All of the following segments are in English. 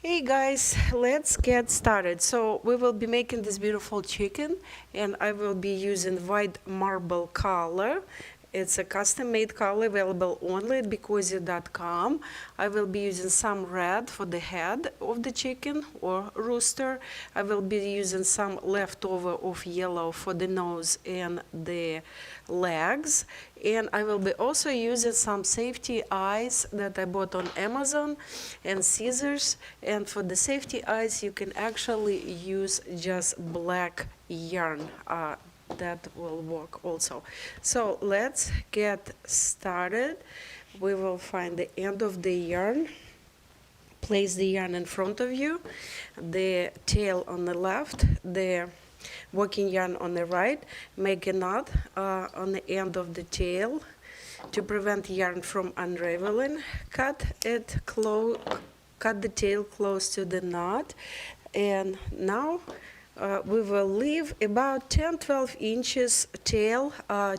Hey guys, let's get started. So we will be making this beautiful chicken, and I will be using white marble color. It's a custom-made color available only at BeCozi.com. I will be using some red for the head of the chicken or rooster. I will be using some leftover of yellow for the nose and the legs. And I will be also using some safety eyes that I bought on Amazon and scissors. And for the safety eyes, you can actually use just black yarn. That will work also. So let's get started. We will find the end of the yarn. Place the yarn in front of you, the tail on the left, the working yarn on the right. Make a knot on the end of the tail to prevent yarn from unraveling. Cut the tail close to the knot, and now we will leave about 10-12 inches tail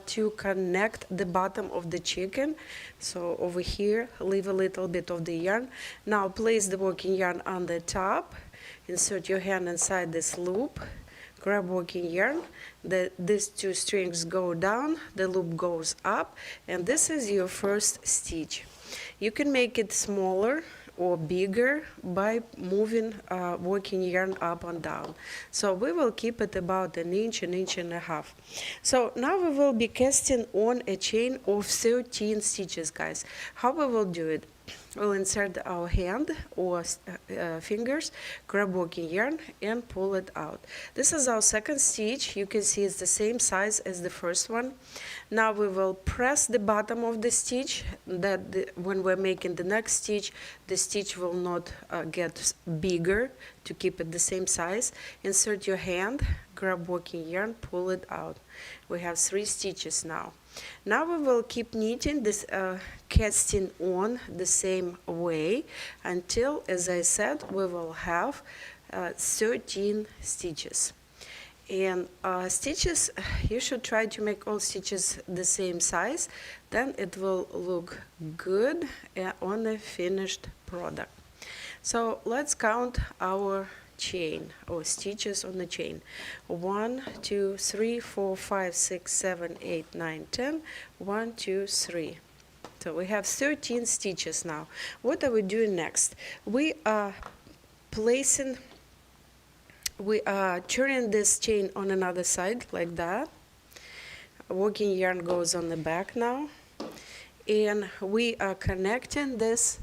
to connect the bottom of the chicken. So over here, leave a little bit of the yarn. Now place the working yarn on the top. Insert your hand inside this loop. Grab working yarn. These two strings go down, the loop goes up, and this is your first stitch. You can make it smaller or bigger by moving working yarn up and down. So we will keep it about an inch and a half. So now we will be casting on a chain of 13 stitches, guys. How we will do it? We'll insert our hand or fingers, grab working yarn and pull it out. This is our second stitch. You can see it's the same size as the first one. Now we will press the bottom of the stitch, when we're making the next stitch, the stitch will not get bigger, to keep it the same size. Insert your hand, grab working yarn, pull it out. We have 3 stitches now. Now we will keep knitting this, casting on the same way until, as I said, we will have 13 stitches. And stitches, you should try to make all stitches the same size, then it will look good on a finished product. So let's count our chain or stitches on the chain. 1 2 3 4 5 6 7 8 9 10. 1 2 3. So we have 13 stitches now. What are we doing next? We are turning this chain on another side like that. Working yarn goes on the back now, and we are connecting this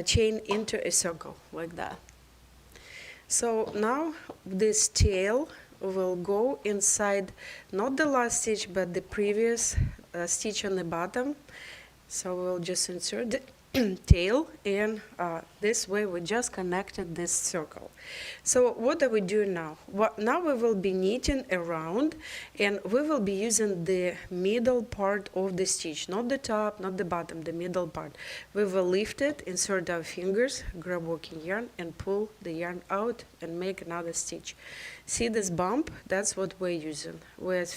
chain into a circle like that. So now this tail will go inside not the last stitch but the previous stitch on the bottom. So we'll just insert the tail, and this way we just connected this circle. So what are we doing now? Now we will be knitting around, and we will be using the middle part of the stitch, not the top, not the bottom, the middle part. We will lift it, insert our fingers, grab working yarn and pull the yarn out and make another stitch. See this bump? That's what we're using. We're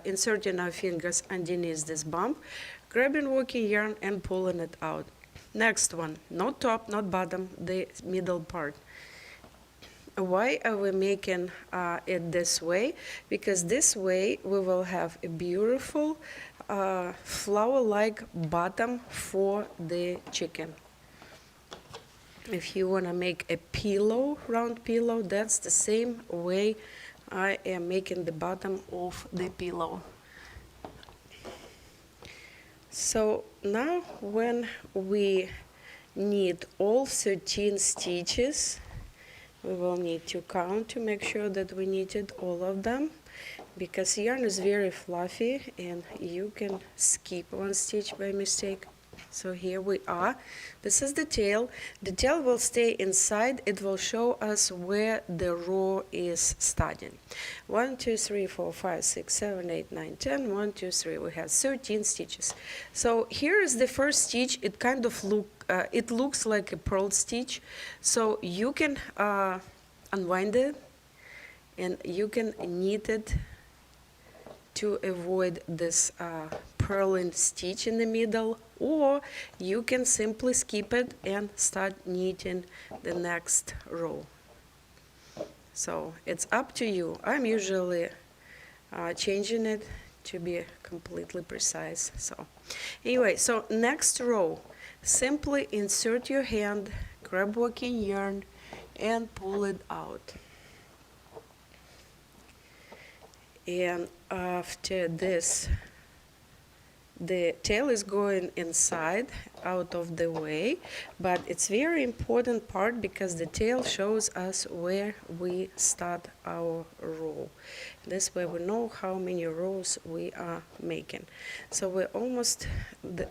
inserting our fingers underneath this bump, grabbing working yarn and pulling it out. Next one, not top, not bottom, the middle part. Why are we making it this way? Because this way we will have a beautiful flower-like bottom for the chicken. If you want to make a pillow, round pillow, that's the same way I am making the bottom of the pillow. So now when we knit all 13 stitches, we will need to count to make sure that we knitted all of them, because yarn is very fluffy and you can skip one stitch by mistake. So here we are. This is the tail. The tail will stay inside. It will show us where the row is starting. 1 2 3 4 5 6 7 8 9 10. 1 2 3. We have 13 stitches. So here is the first stitch. It kind of looks like a purl stitch. So you can unwind it and you can knit it to avoid this purling stitch in the middle, or you can simply skip it and start knitting the next row. So it's up to you. I'm usually changing it to be completely precise. So anyway, so next row, simply insert your hand, grab working yarn, and pull it out. And after this, the tail is going inside, out of the way, but it's very important part because the tail shows us where we start our row. This way we know how many rows we are making. So we almost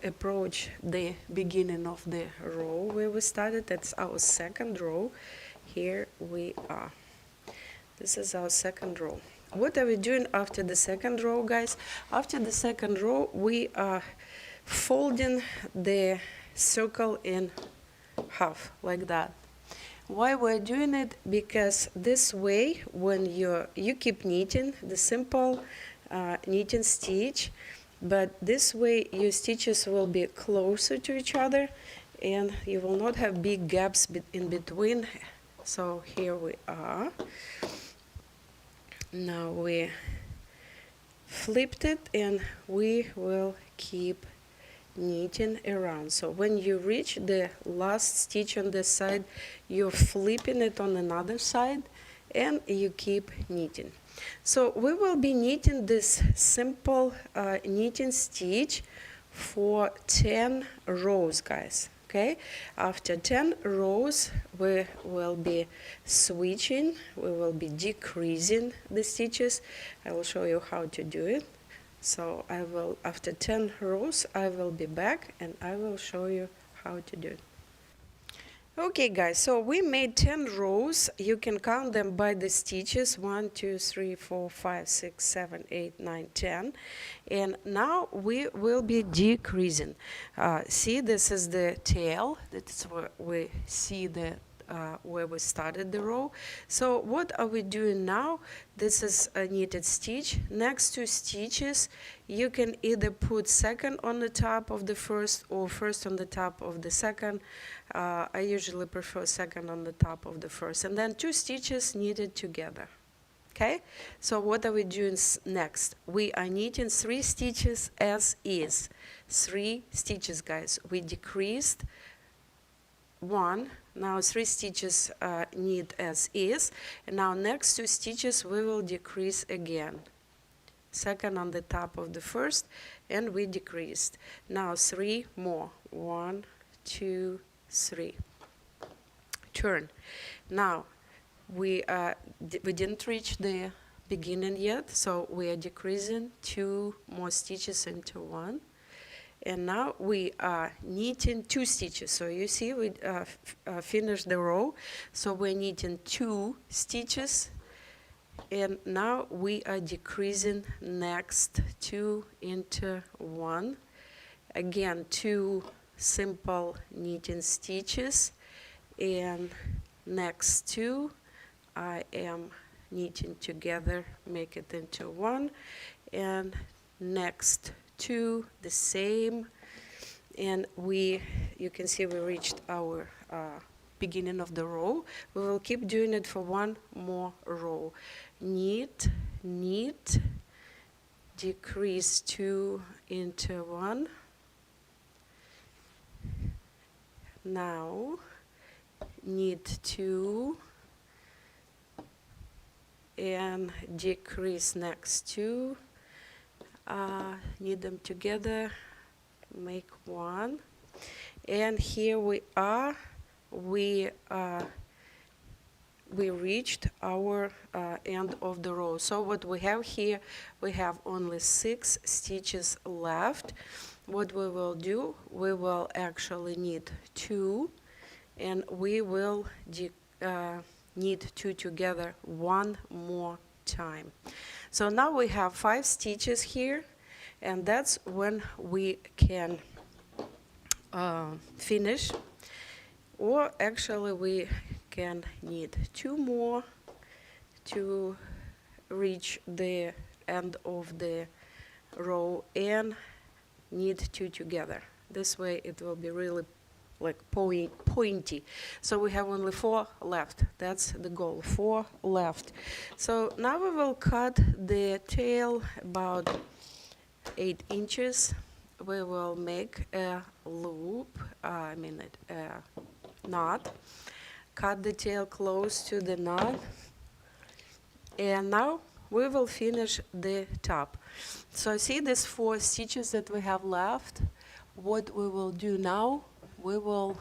approach the beginning of the row where we started. That's our second row. Here we are. This is our second row. What are we doing after the second row, guys? After the second row, we are folding the circle in half, like that. Why we're doing it? Because this way, when you keep knitting the simple knitting stitch, but this way your stitches will be closer to each other, and you will not have big gaps in between. So here we are. Now we flipped it and we will keep knitting around. So when you reach the last stitch on this side, you're flipping it on another side and you keep knitting. So we will be knitting this simple knitting stitch for 10 rows, guys. Okay, after 10 rows, we will be switching, we will be decreasing the stitches. I will show you how to do it. So I will, after 10 rows, I will be back and I will show you how to do it. Okay, guys, so we made 10 rows. You can count them by the stitches: 1, 2, 3, 4, 5, 6, 7, 8, 9, 10. And now we will be decreasing. See, this is the tail. That's where we see the where we started the row. So what are we doing now? This is a knitted stitch. Next two stitches, you can either put second on the top of the first or first on the top of the second. I usually prefer second on the top of the first, and then two stitches knitted together. Okay, so what are we doing next? We are knitting 3 stitches as is. 3 stitches, guys. We decreased 1. Now 3 stitches knit as is, and now next 2 stitches we will decrease again. Second on the top of the first, and we decreased. Now 3 more. 1, 2, 3. Turn. Now we didn't reach the beginning yet, so we are decreasing 2 more stitches into 1. And now we are knitting 2 stitches. So you see we finished the row. So we're knitting 2 stitches. And now we are decreasing next 2 into 1. Again, 2 simple knitting stitches. And next 2 I am knitting together, make it into 1. And next 2 the same, and you can see we reached our beginning of the row. We will keep doing it for 1 more row. Knit, knit, decrease 2 into 1. Now knit 2 and decrease next 2. Knit them together, make 1, and here we are. We reached our end of the row. So what we have here, we have only 6 stitches left. What we will do, we will actually knit 2, and we will knit 2 together 1 more time. So now we have 5 stitches here, and that's when we can finish, or actually we can knit 2 more to reach the end of the row and knit 2 together. This way it will be really like pointy. So we have only 4 left. That's the goal, 4 left. So now we will cut the tail about 8 inches. We will make a loop, a knot. Cut the tail close to the knot. And now we will finish the top. So see these 4 stitches that we have left? What we will do now, we will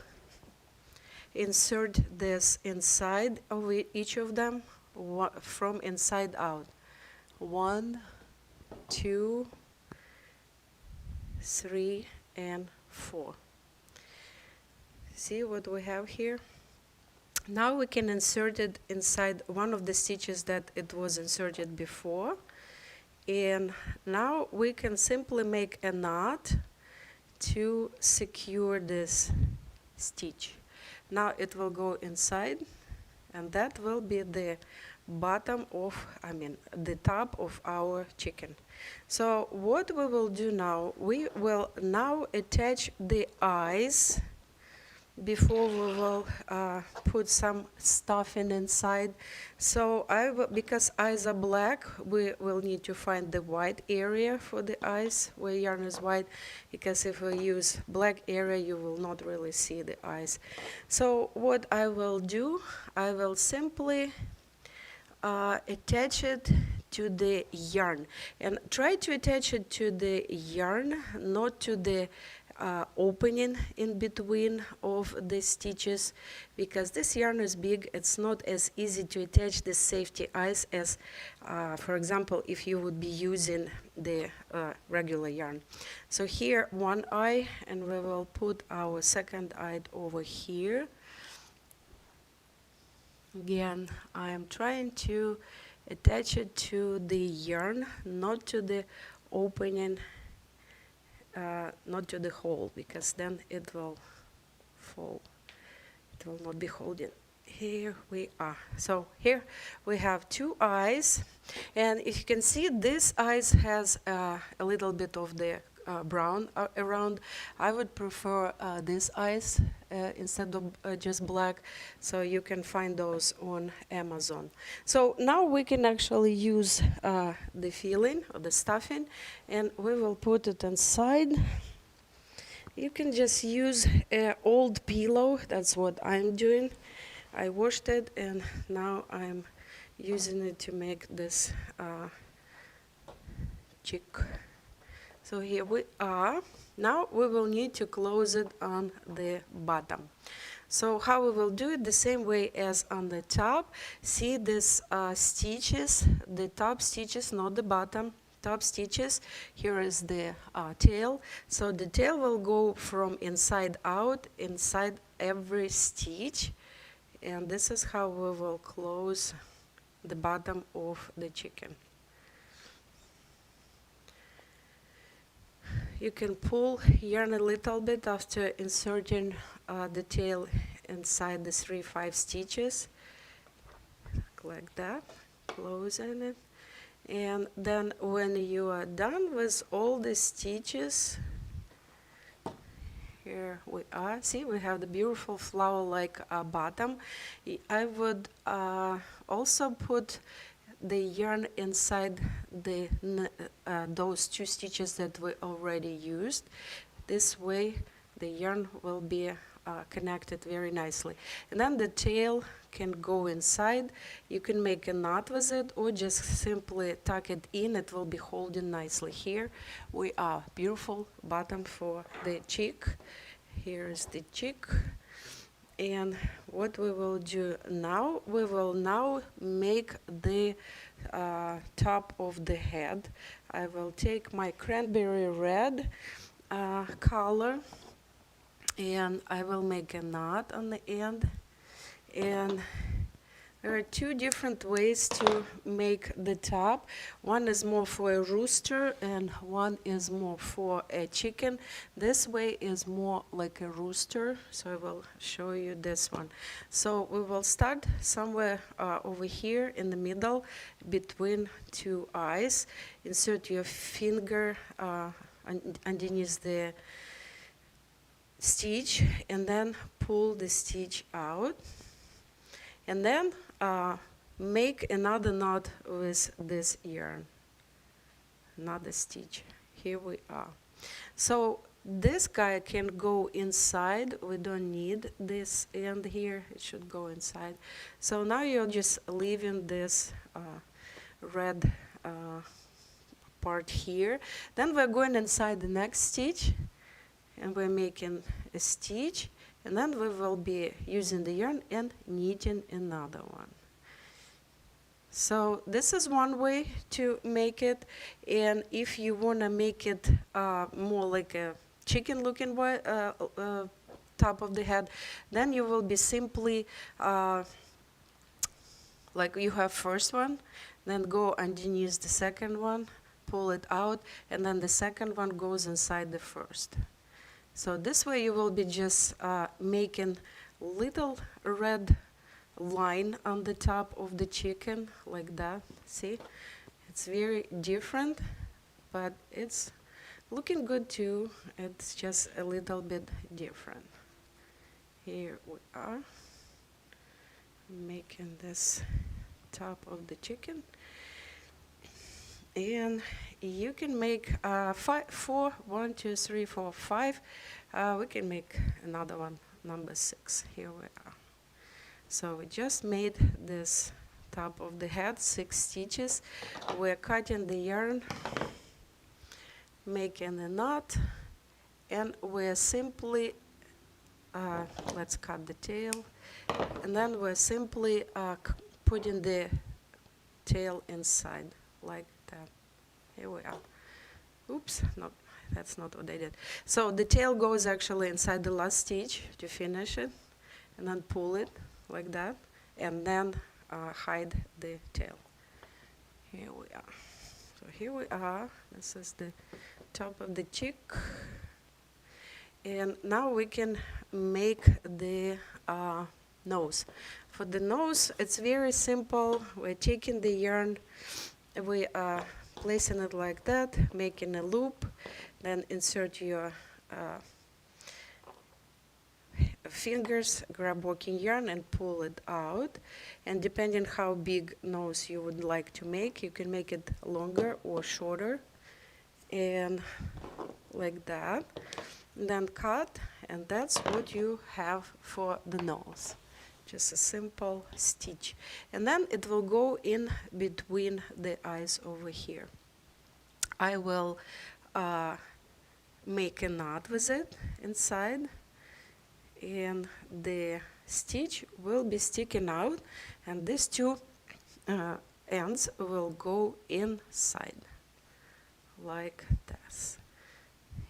insert this inside of each of them from inside out. 1, 2, 3, and 4. See what we have here? Now we can insert it inside one of the stitches that it was inserted before. And now we can simply make a knot to secure this stitch. Now it will go inside, and that will be the bottom of, the top of our chicken. So what we will do now, we will now attach the eyes before we will put some stuffing inside. So because eyes are black, we will need to find the white area for the eyes where yarn is white, because if we use black area, you will not really see the eyes. So what I will do, I will simply attach it to the yarn, and try to attach it to the yarn, not to the opening in between of the stitches, because this yarn is big. It's not as easy to attach the safety eyes as, for example, if you would be using the regular yarn. So here 1 eye, and we will put our second eye over here. Again, I am trying to attach it to the yarn, not to the opening, not to the hole, because then it will fall. It will not be holding. Here we are. So here we have 2 eyes, and if you can see, this eyes has a little bit of the brown around. I would prefer these eyes instead of just black, so you can find those on Amazon. So now we can actually use the filling or the stuffing, and we will put it inside. You can just use an old pillow. That's what I'm doing. I washed it, and now I'm using it to make this chick. So here we are. Now we will need to close it on the bottom. So how we will do it? The same way as on the top. See these stitches, the top stitches, not the bottom, top stitches. Here is the tail. So the tail will go from inside out, inside every stitch. And this is how we will close the bottom of the chicken. You can pull yarn a little bit after inserting the tail inside the 3-5 stitches, like that, closing it. And then when you are done with all the stitches, here we are. See, we have the beautiful flower-like bottom. I would also put the yarn inside the those 2 stitches that we already used. This way the yarn will be connected very nicely. And then the tail can go inside. You can make a knot with it, or just simply tuck it in. It will be holding nicely. Here we are, beautiful bottom for the chick. Here is the chick. And what we will do now, we will now make the top of the head. I will take my cranberry red color, and I will make a knot on the end. And There are two different ways to make the top. One is more for a rooster and one is more for a chicken. This way is more like a rooster, so I will show you this one. So we will start somewhere over here in the middle between two eyes. Insert your finger underneath the stitch and then pull the stitch out. And then make another knot with this yarn, another stitch. Here we are. So this guy can go inside. We don't need this end here. It should go inside. So now you're just leaving this red part here. Then we're going inside the next stitch, and we're making a stitch. And then we will be using the yarn and knitting another one. So this is one way to make it. And if you want to make it more like a chicken looking top of the head, then you will be simply like you have first one, then go underneath the second one, pull it out, and then the second one goes inside the first. So this way you will be just making little red line on the top of the chicken like that. See, it's very different, but it's looking good too. It's just a little bit different. Here we are making this top of the chicken. And you can make 4, 1, 2, 3, 4, 5. We can make another one, number 6. Here we are. So we just made this top of the head, 6 stitches. We're cutting the yarn, making a knot, and we're simply, let's cut the tail, and then we're simply putting the tail inside like that. Here we are. Oops, no, that's not what I did. So the tail goes actually inside the last stitch to finish it, and then pull it like that, and then hide the tail. Here we are. So here we are. This is the top of the chick. And now we can make the nose. For the nose, it's very simple. We're taking the yarn, we are placing it like that, making a loop, then insert your fingers, grab working yarn and pull it out. And depending how big nose you would like to make, you can make it longer or shorter, and like that. And then cut, and that's what you have for the nose. Just a simple stitch. And then it will go in between the eyes over here. I will make a knot with it inside, and the stitch will be sticking out, and these two ends will go inside like this.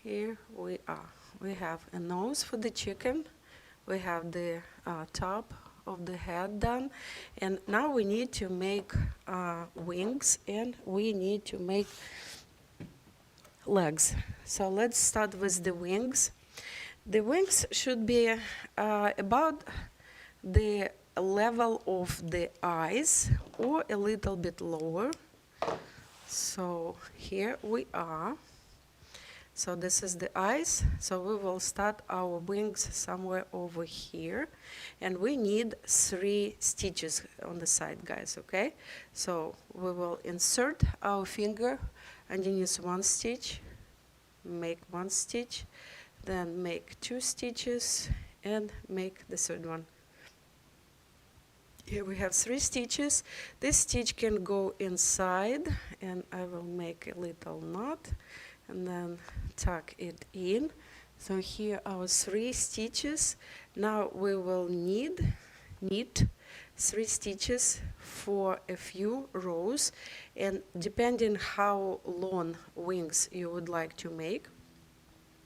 Here we are. We have a nose for the chicken. We have the top of the head done, and now we need to make wings, and we need to make legs. So let's start with the wings. The wings should be about the level of the eyes or a little bit lower. So here we are. So this is the eyes. So we will start our wings somewhere over here. And we need 3 stitches on the side, guys, okay? So we will insert our finger underneath 1 stitch, make 1 stitch, then make 2 stitches, and make the 3rd one. Here we have 3 stitches. This stitch can go inside, and I will make a little knot, and then tuck it in. So here are 3 stitches. Now we will knit 3 stitches for a few rows, and depending how long wings you would like to make,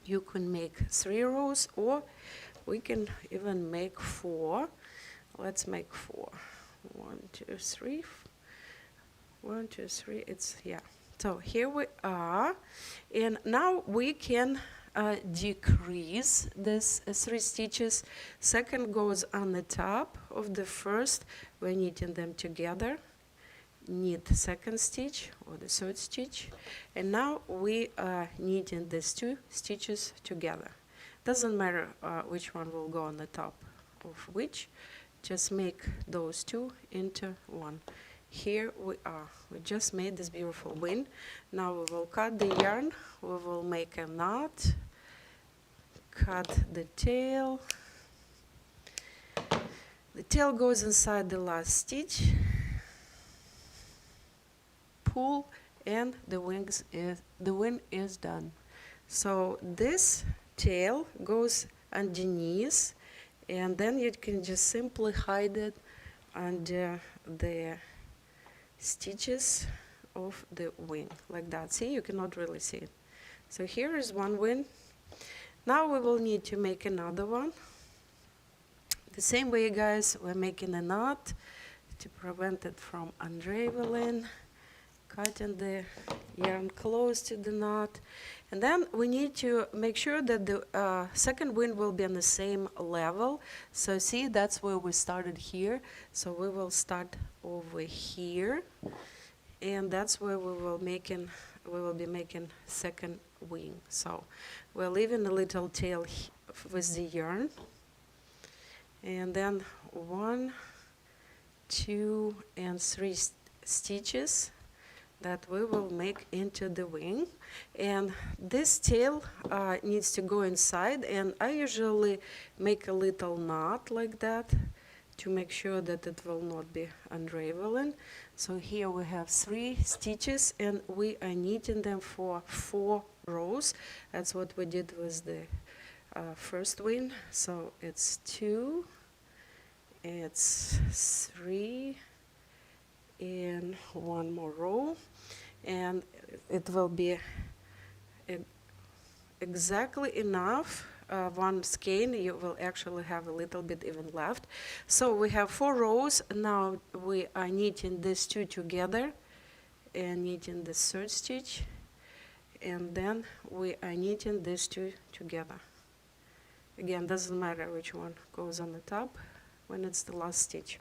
you can make 3 rows, or we can even make 4. Let's make 4. 1, 2, 3. 1, 2, 3. It's, yeah. So here we are, and now we can decrease this 3 stitches. Second goes on the top of the first. We're knitting them together. Knit the second stitch or the third stitch, and now we are knitting these 2 stitches together. Doesn't matter which one will go on the top of which, just make those 2 into one. Here we are. We just made this beautiful wing. Now we will cut the yarn. We will make a knot, cut the tail. The tail goes inside the last stitch, pull, and the wing is done. So this tail goes underneath, and then you can just simply hide it under the stitches of the wing, like that. See, you cannot really see it. So here is one wing. Now we will need to make another one. The same way, guys, we're making a knot to prevent it from unraveling, cutting the yarn close to the knot. And then we need to make sure that the second wing will be on the same level. So see, that's where we started here. So we will start over here, and that's where we will be making second wing. So we're leaving a little tail with the yarn, and then 1, 2, and 3 stitches that we will make into the wing. And this tail needs to go inside, and I usually make a little knot like that to make sure that it will not be unraveling. So here we have 3 stitches, and we are knitting them for 4 rows. That's what we did with the first wing. So it's 2, it's 3, and 1 more row, and it will be exactly enough. One skein, you will actually have a little bit even left. So we have 4 rows. Now we are knitting these 2 together and knitting the third stitch, and then we are knitting these 2 together. Again, doesn't matter which one goes on the top when it's the last stitch.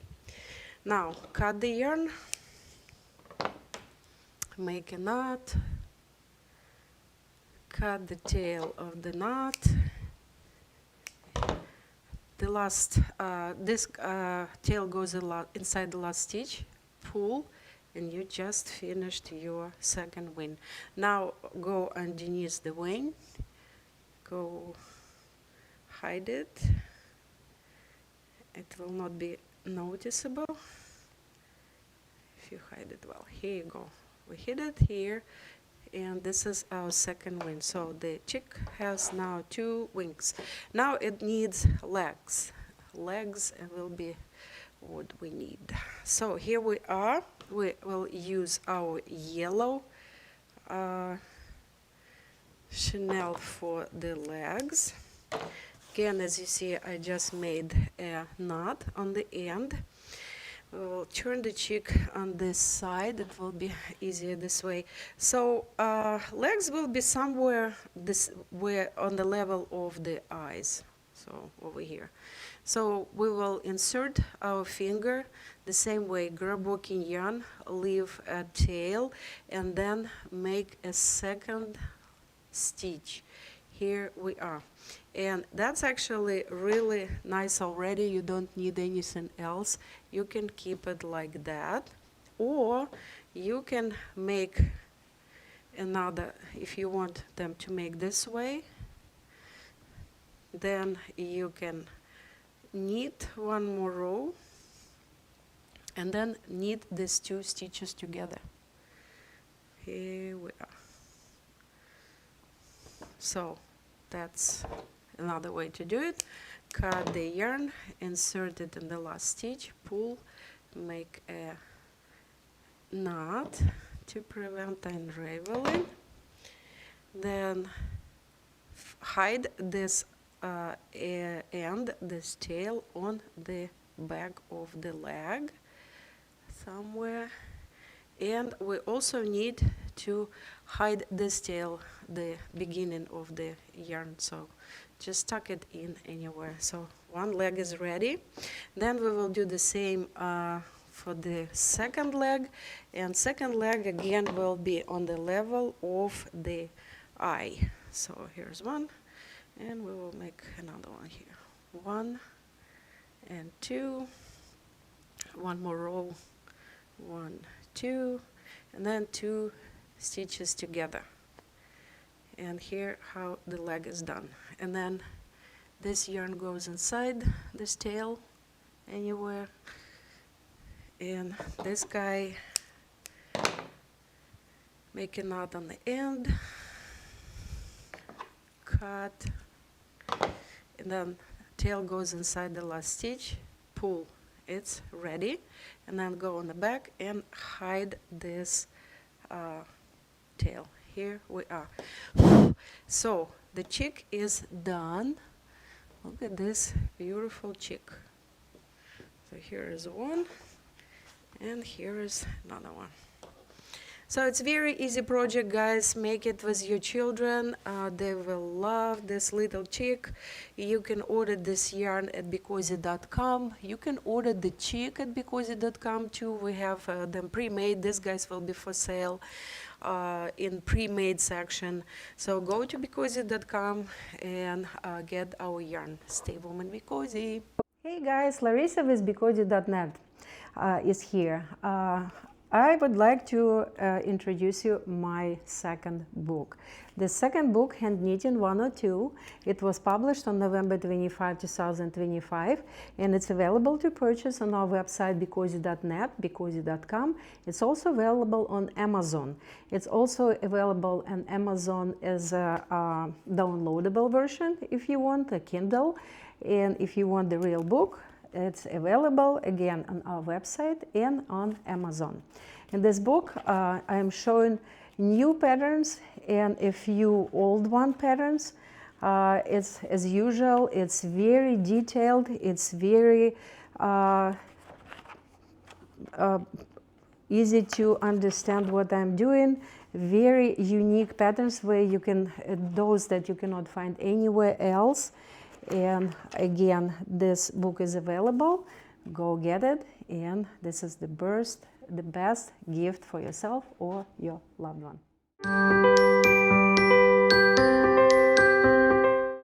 Now cut the yarn, make a knot, cut the tail of the knot. The last, this tail goes inside the last stitch, pull, and you just finished your second wing. Now go underneath the wing, go hide it. It will not be noticeable if you hide it well. Here you go. We hid it here, and this is our second wing. So the chick has now 2 wings. Now it needs legs. Legs will be what we need. So here we are. We will use our yellow Chenille for the legs. Again, as you see, I just made a knot on the end. We will turn the cheek on this side. It will be easier this way. So legs will be somewhere on the level of the eyes. So over here. So we will insert our finger the same way, grab working yarn, leave a tail, and then make a second stitch. Here we are. And that's actually really nice already. You don't need anything else. You can keep it like that, or you can make another, if you want them to make this way, then you can knit 1 more row and then knit these 2 stitches together. Here we are. So that's another way to do it. Cut the yarn, insert it in the last stitch, pull, make a knot to prevent unraveling. Then hide this end, this tail, on the back of the leg. somewhere. And we also need to hide this tail, the beginning of the yarn, so just tuck it in anywhere. So one leg is ready. Then we will do the same for the second leg, and second leg again will be on the level of the eye. So here's one, and we will make another one here. 1 and 2, one more row, 1, 2, and then 2 stitches together. And here how the leg is done. And then this yarn goes inside this tail anywhere, and this guy make a knot on the end, cut, and then tail goes inside the last stitch, pull, it's ready, and then go on the back and hide this tail. Here we are. So the chick is done. Look at this beautiful chick. So here is one, and here is another one. So it's very easy project, guys. Make it with your children. They will love this little chick. You can order this yarn at BeCozi.com. You can order the chick at BeCozi.com too. We have them pre-made. These guys will be for sale in pre-made section. So go to BeCozi.com and get our yarn. Stay warm and be cozy. Hey guys, Larissa with BeCozi.net is here. I would like to introduce you my second book. The second book, Hand Knitting 102, it was published on November 25, 2025, and it's available to purchase on our website becozi.net, becozi.com. It's also available on Amazon. It's also available on Amazon as a downloadable version if you want, a Kindle, and if you want the real book, it's available again on our website and on Amazon. In this book, I am showing new patterns and a few old one patterns. It's as usual. It's very detailed. It's very easy to understand what I'm doing. Very unique patterns where you can those that you cannot find anywhere else. And again, this book is available. Go get it, and this is the best gift for yourself or your loved one.